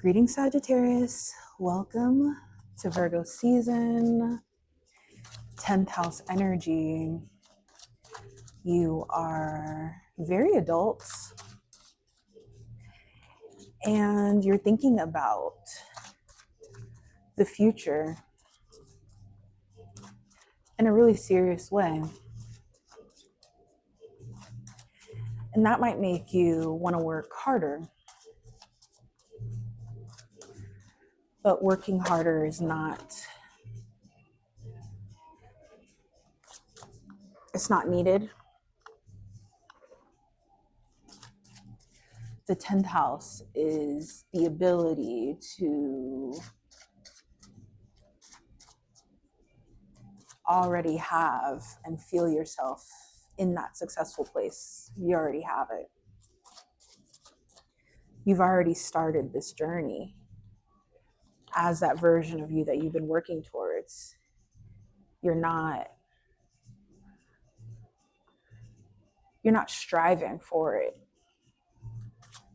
Greetings, Sagittarius. Welcome to Virgo season, 10th house energy. You are very adult and you're thinking about the future in a really serious way. And that might make you want to work harder. But working harder is it's not needed. The 10th house is the ability to already have and feel yourself in that successful place. You already have it. You've already started this journey as that version of you that you've been working towards. You're not striving for it.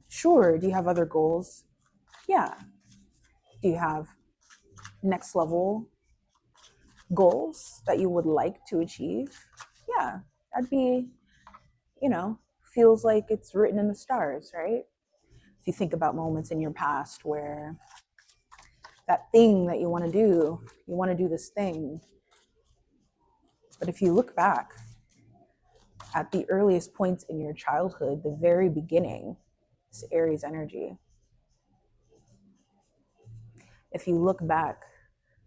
Sure, do you have other goals? Yeah. Do you have next level goals that you would like to achieve? Yeah. That'd be, feels like it's written in the stars, right? If you think about moments in your past where that thing that you want to do this thing. But if you look back at the earliest points in your childhood, the very beginning, it's Aries energy. If you look back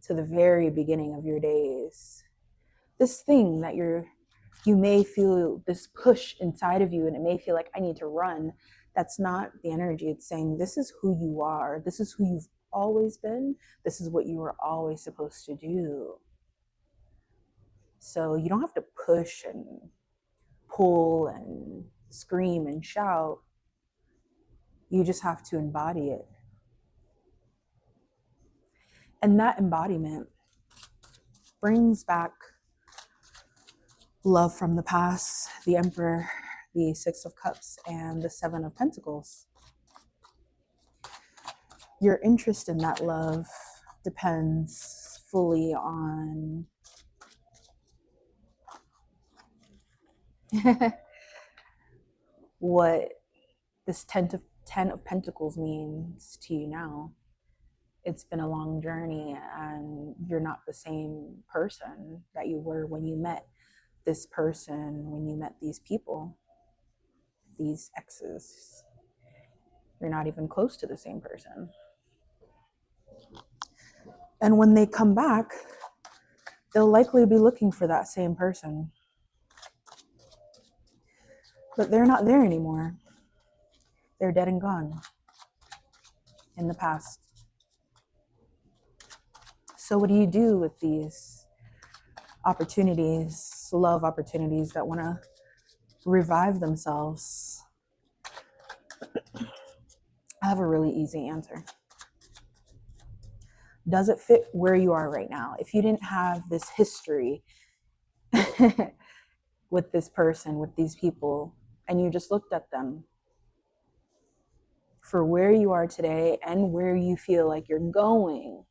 to the very beginning of your days, this thing that you may feel this push inside of you and it may feel like I need to run. That's not the energy. It's saying this is who you are. This is who you've always been. This is what you were always supposed to do. So you don't have to push and pull and scream and shout. You just have to embody it. And that embodiment brings back love from the past, the Emperor, the Six of Cups, and the Seven of Pentacles. Your interest in that love depends fully on what this Ten of Pentacles means to you now. It's been a long journey and you're not the same person that you were when you met this person, when you met these people, these exes. You're not even close to the same person. And when they come back, they'll likely be looking for that same person. But they're not there anymore. They're dead and gone in the past. So what do you do with these opportunities, love opportunities that want to revive themselves? I have a really easy answer. Does it fit where you are right now? If you didn't have this history with this person, with these people, and you just looked at them for where you are today and where you feel like you're going,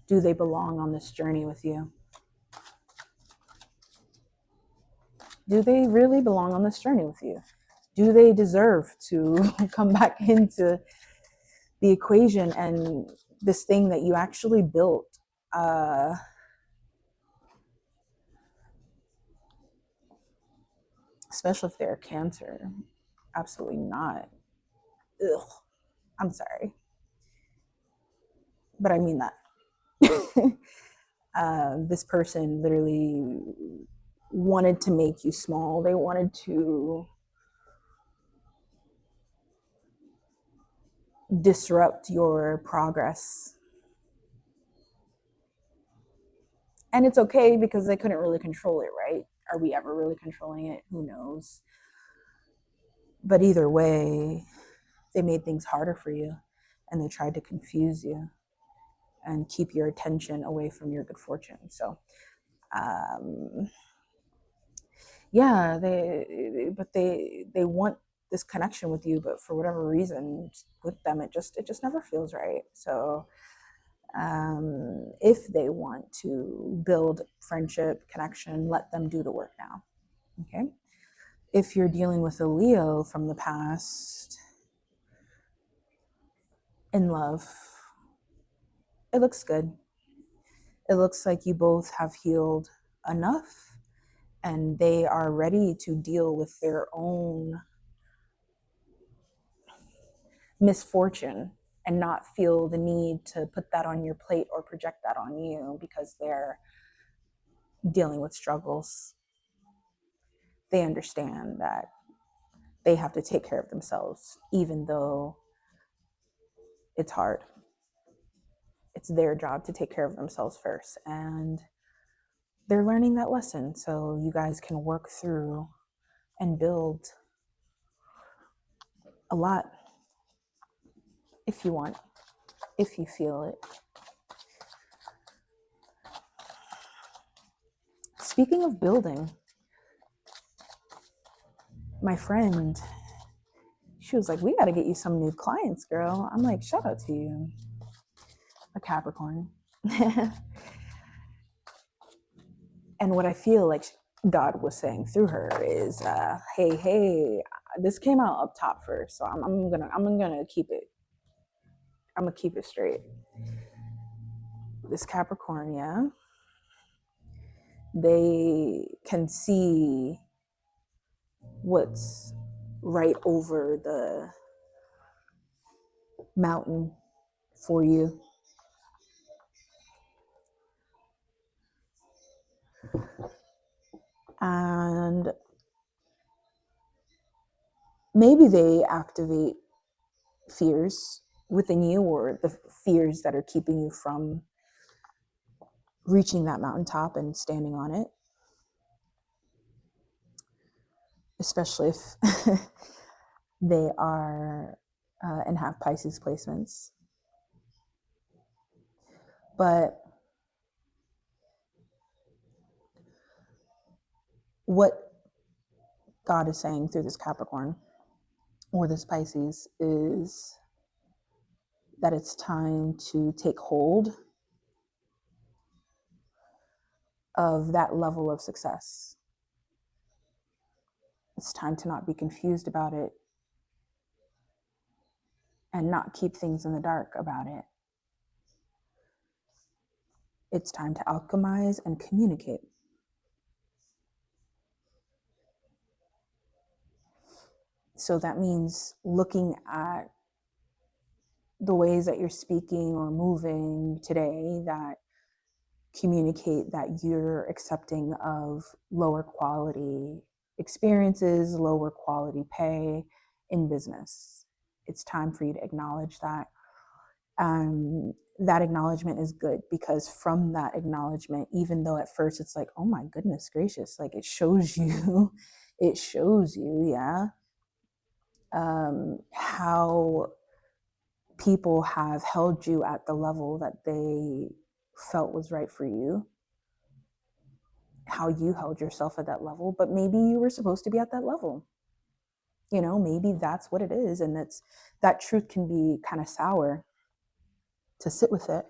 do they belong on this journey with you? Do they really belong on this journey with you? Do they deserve to come back into the equation and this thing that you actually built? Especially if they're Cancer. Absolutely not. Ugh. I'm sorry. But I mean that. This person literally wanted to make you small. They wanted to disrupt your progress. And it's okay because they couldn't really control it, right? Are we ever really controlling it? Who knows? But either way, they made things harder for you and they tried to confuse you and keep your attention away from your good fortune. So, yeah, they want this connection with you, but for whatever reason with them, it just never feels right. So if they want to build friendship, connection, let them do the work now. Okay. If you're dealing with a Leo from the past in love, it looks good. It looks like you both have healed enough and they are ready to deal with their own misfortune and not feel the need to put that on your plate or project that on you because they're dealing with struggles. They understand that they have to take care of themselves, even though it's hard. It's their job to take care of themselves first. And they're learning that lesson. So you guys can work through and build a lot if you want, if you feel it. Speaking of building, my friend, she was like, we got to get you some new clients, girl. I'm like, shout out to you, a Capricorn. And what I feel like God was saying through her is, hey, this came out up top first, so I'm gonna keep it. I'm gonna keep it straight. This Capricorn, yeah, they can see what's right over the mountain for you. And maybe they activate fears within you, or the fears that are keeping you from reaching that mountaintop and standing on it, especially if they are and have Pisces placements. But what God is saying through this Capricorn or this Pisces is that it's time to take hold of that level of success. It's time to not be confused about it and not keep things in the dark about it. It's time to alchemize and communicate. So that means looking at the ways that you're speaking or moving today that communicate that you're accepting of lower quality experiences, lower quality pay in business. It's time for you to acknowledge that. That acknowledgement is good because from that acknowledgement, even though at first it's like, oh my goodness gracious, like it shows you, yeah, how people have held you at the level that they felt was right for you, how you held yourself at that level, but maybe you were supposed to be at that level. You know, maybe that's what it is. And that truth can be kind of sour to sit with it,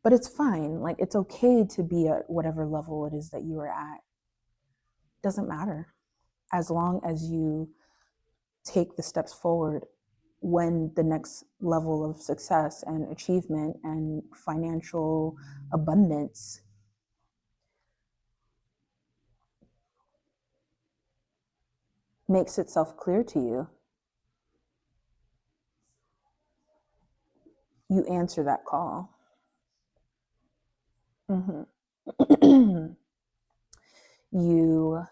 but it's fine. Like, it's okay to be at whatever level it is that you are at. Doesn't matter. As long as you take the steps forward when the next level of success and achievement and financial abundance makes itself clear to you, you answer that call. You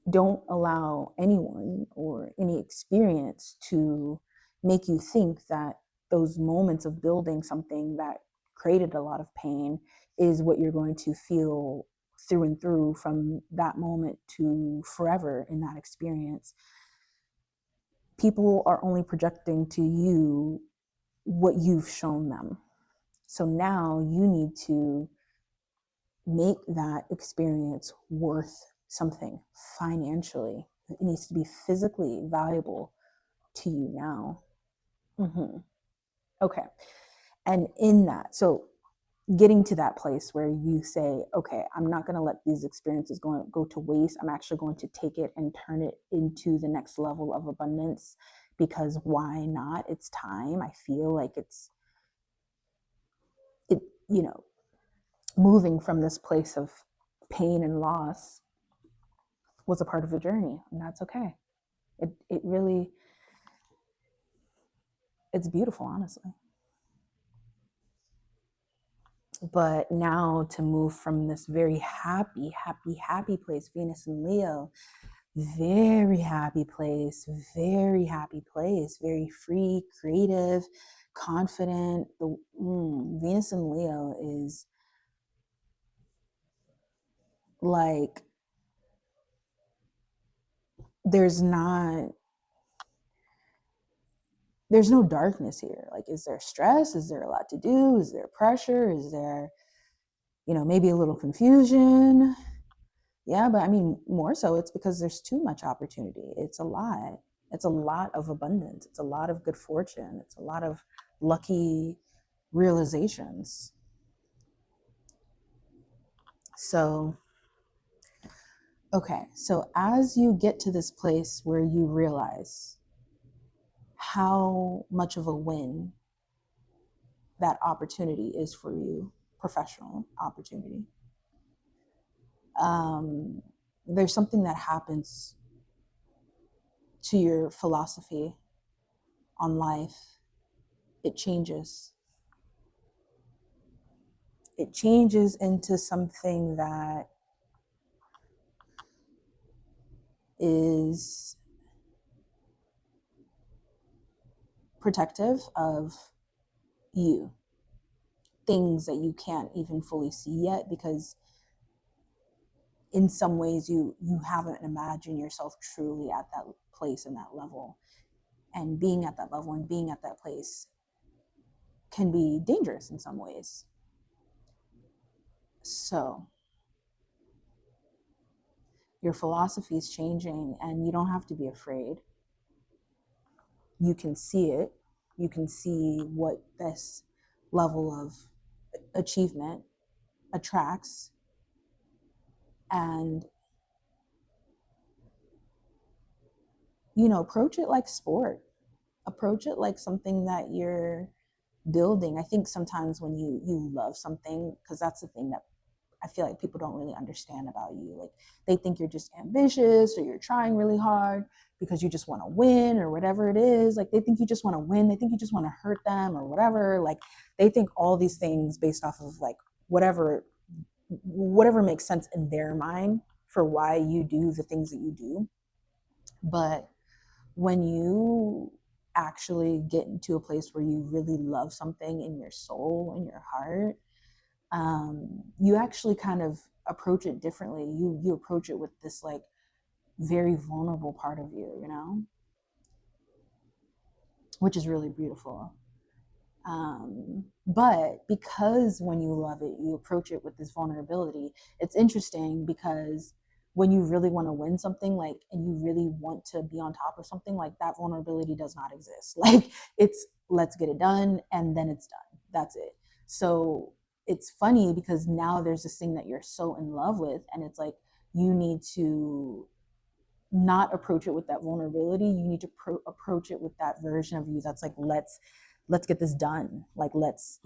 don't allow anyone or any experience to make you think that those moments of building something that created a lot of pain is what you're going to feel through and through from that moment to forever in that experience. People are only projecting to you what you've shown them. So now you need to make that experience worth something financially. It needs to be physically valuable to you now. Mm-hmm. Okay. And in that, so getting to that place where you say, okay, I'm not going to let these experiences go to waste. I'm actually going to take it and turn it into the next level of abundance, because why not? It's time. I feel like it, you know, moving from this place of pain and loss was a part of the journey, and that's okay. It really, it's beautiful, honestly. But now to move from this very happy place, Venus and Leo, very very happy place, very free, creative, confident. The Venus and Leo is like, there's not, there's no darkness here. Like, is there stress? Is there a lot to do? Is there pressure? Is there, maybe a little confusion? Yeah, but I mean, more so it's because there's too much opportunity. It's a lot. It's a lot of abundance. It's a lot of good fortune. It's a lot of lucky realizations. So, okay. So as you get to this place where you realize how much of a win that opportunity is for you, professional opportunity, um, there's something that happens to your philosophy on life. It changes. It changes into something that is protective of you, things that you can't even fully see yet, because in some ways you haven't imagined yourself truly at that place and that level. And being at that level and being at that place can be dangerous in some ways. So your philosophy is changing, and you don't have to be afraid. You can see it. You can see what this level of achievement attracts, and approach it like sport. Approach it like something that you're building. I think sometimes when you love something, because that's the thing that I feel like people don't really understand about you. Like, they think you're just ambitious, or you're trying really hard because you just want to win, or whatever it is. Like, they think you just want to win. They think you just want to hurt them or whatever. Like, they think all these things based off of like whatever makes sense in their mind for why you do the things that you do. But when you actually get into a place where you really love something in your soul, in your heart, you actually kind of approach it differently. You approach it with this like very vulnerable part of you, which is really beautiful. But because when you love it, you approach it with this vulnerability. It's interesting because when you really want to win something, like, and you really want to be on top of something, like, that vulnerability does not exist. Like, it's, let's get it done and then it's done. That's it. So it's funny because now there's this thing that you're so in love with, and it's like you need to not approach it with that vulnerability. You need to approach it with that version of you that's like, let's get this done. Like, let's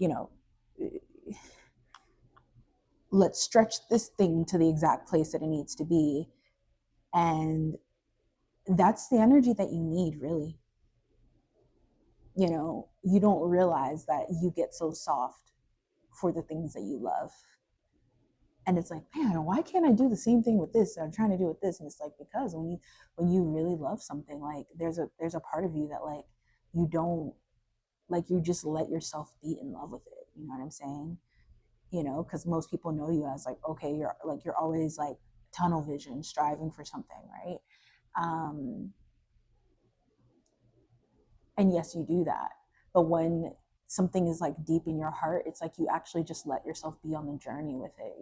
stretch this thing to the exact place that it needs to be. And that's the energy that you need, really. You don't realize that you get so soft for the things that you love. And it's like, man, why can't I do the same thing with this that I'm trying to do with this? And it's like, because when you really love something, like, there's a part of you that, like, you don't, like, you just let yourself be in love with it. You know what I'm saying? Because most people know you as like, okay, you're always like tunnel vision, striving for something, right? um and yes, you do that, but when something is like deep in your heart, it's like you actually just let yourself be on the journey with it.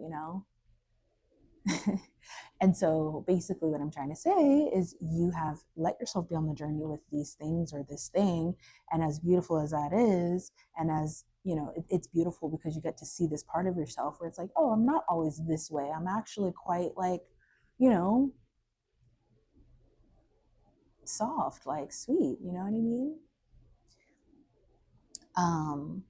And so basically what I'm trying to say is you have let yourself be on the journey with these things or this thing. And as beautiful as that is, and as it's beautiful because you get to see this part of yourself where it's like, oh, I'm not always this way. I'm actually quite like, you know, soft, like sweet, you know what I mean? Um,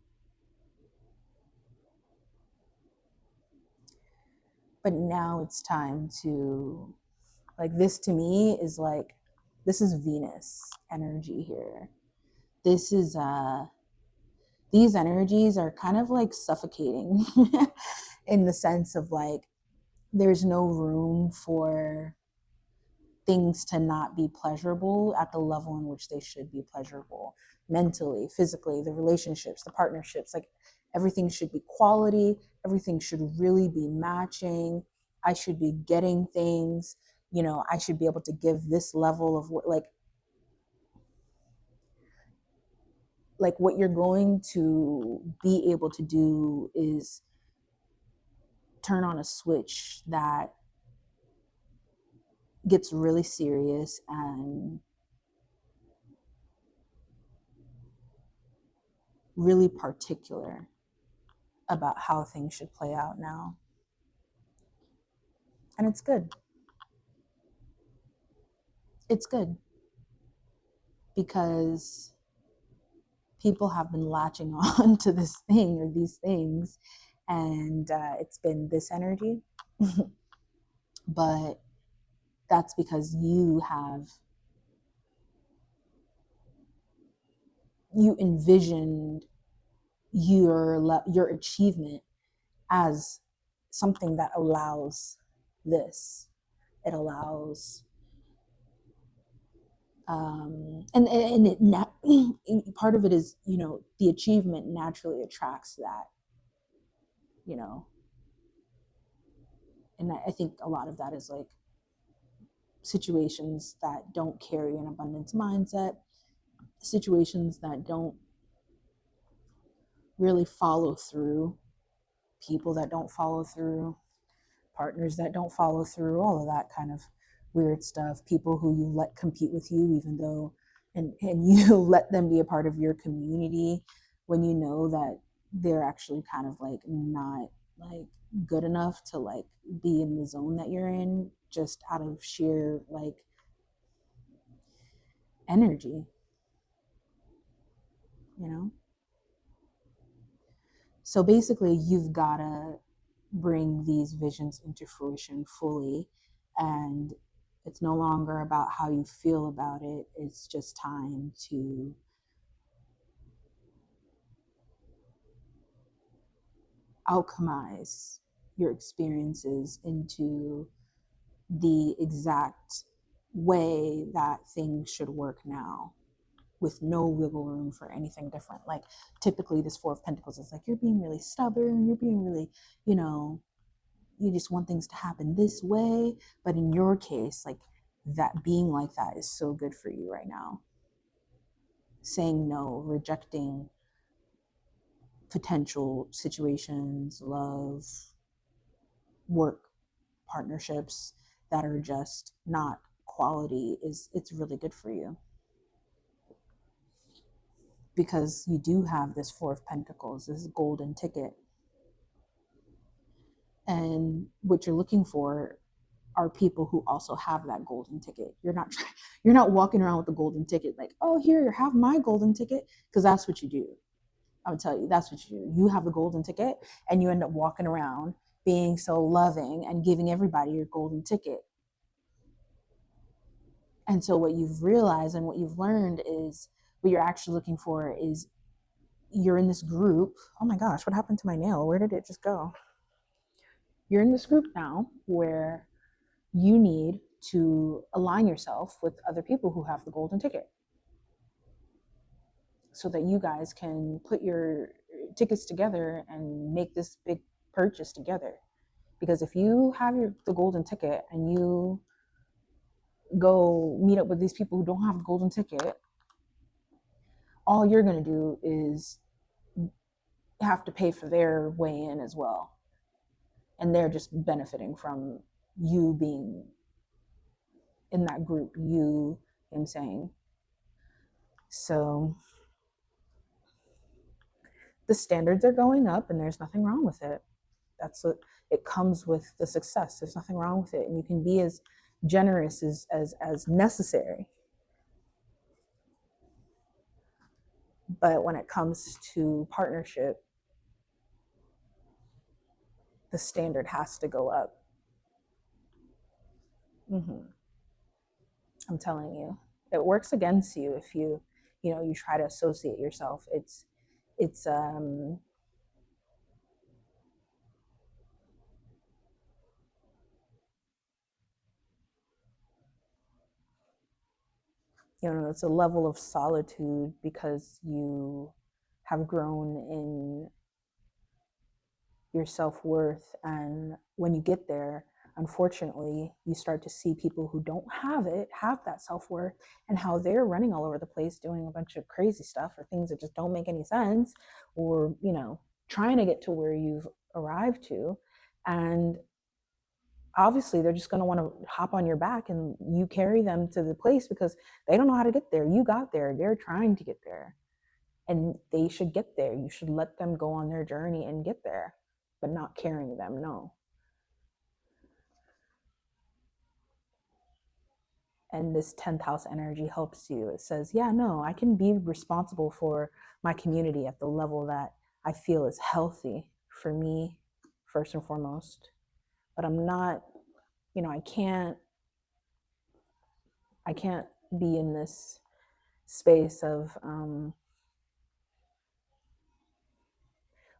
but now it's time to, like, this to me is like, this is Venus energy here. This is these energies are kind of like suffocating in the sense of like there's no room for things to not be pleasurable at the level in which they should be pleasurable, mentally, physically, the relationships, the partnerships, like everything should be quality, everything should really be matching. I should be getting things, I should be able to give this level of like what you're going to be able to do is turn on a switch that gets really serious and really particular about how things should play out now. And it's good. It's good because people have been latching on to this thing or these things, and it's been this energy. But that's because you envisioned your achievement as something that allows this. It allows and part of it is the achievement naturally attracts that, you know and I think a lot of that is like situations that don't carry an abundance mindset, situations that don't really follow through, people that don't follow through, partners that don't follow through, all of that kind of weird stuff, people who you let compete with you even though and you let them be a part of your community when you know that they're actually kind of like not like good enough to like be in the zone that you're in, just out of sheer like energy, you know so basically you've got to bring these visions into fruition fully, and it's no longer about how you feel about it. It's just time to alchemize your experiences into the exact way that things should work now, with no wiggle room for anything different. Like typically this Four of Pentacles is like, you're being really stubborn, you're being really, you just want things to happen this way. But in your case, like, that being like that is so good for you right now. Saying no, rejecting potential situations, love, work, partnerships that are just not quality, it's really good for you, because you do have this Four of Pentacles, this golden ticket. And what you're looking for are people who also have that golden ticket. You're not walking around with the golden ticket like, oh, here, have my golden ticket, because that's what you do. I would tell you, that's what you do. You have the golden ticket and you end up walking around being so loving and giving everybody your golden ticket. And so what you've realized and what you've learned is what you're actually looking for is, you're in this group. Oh my gosh, what happened to my nail? Where did it just go? You're in this group now where you need to align yourself with other people who have the golden ticket, so that you guys can put your tickets together and make this big purchase together. Because if you have the golden ticket and you go meet up with these people who don't have the golden ticket, all you're going to do is have to pay for their way in as well. And they're just benefiting from you being in that group, you know what I'm saying? So the standards are going up and there's nothing wrong with it. That's what it comes with the success. There's nothing wrong with it. And you can be as generous as necessary. But when it comes to partnership, the standard has to go up. Mm-hmm. I'm telling you, it works against you if you try to associate yourself. It's it's a level of solitude because you have grown in your self-worth, and when you get there, unfortunately you start to see people who don't have that self-worth, and how they're running all over the place doing a bunch of crazy stuff or things that just don't make any sense, or trying to get to where you've arrived to. And obviously they're just going to want to hop on your back and you carry them to the place because they don't know how to get there. You got there, they're trying to get there, and they should get there. You should let them go on their journey and get there, but not carrying them. No. And this 10th house energy helps you. It says, yeah, no, I can be responsible for my community at the level that I feel is healthy for me, first and foremost. But I'm not, I can't be in this space of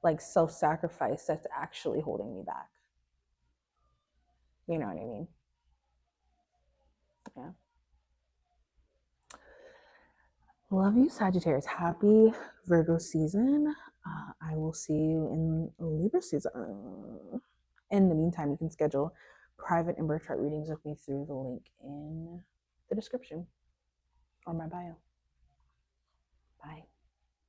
like self-sacrifice that's actually holding me back. You know what I mean? Yeah. Love you, Sagittarius. Happy Virgo season. I will see you in Libra season. In the meantime, you can schedule private and birth chart readings with me through the link in the description or my bio.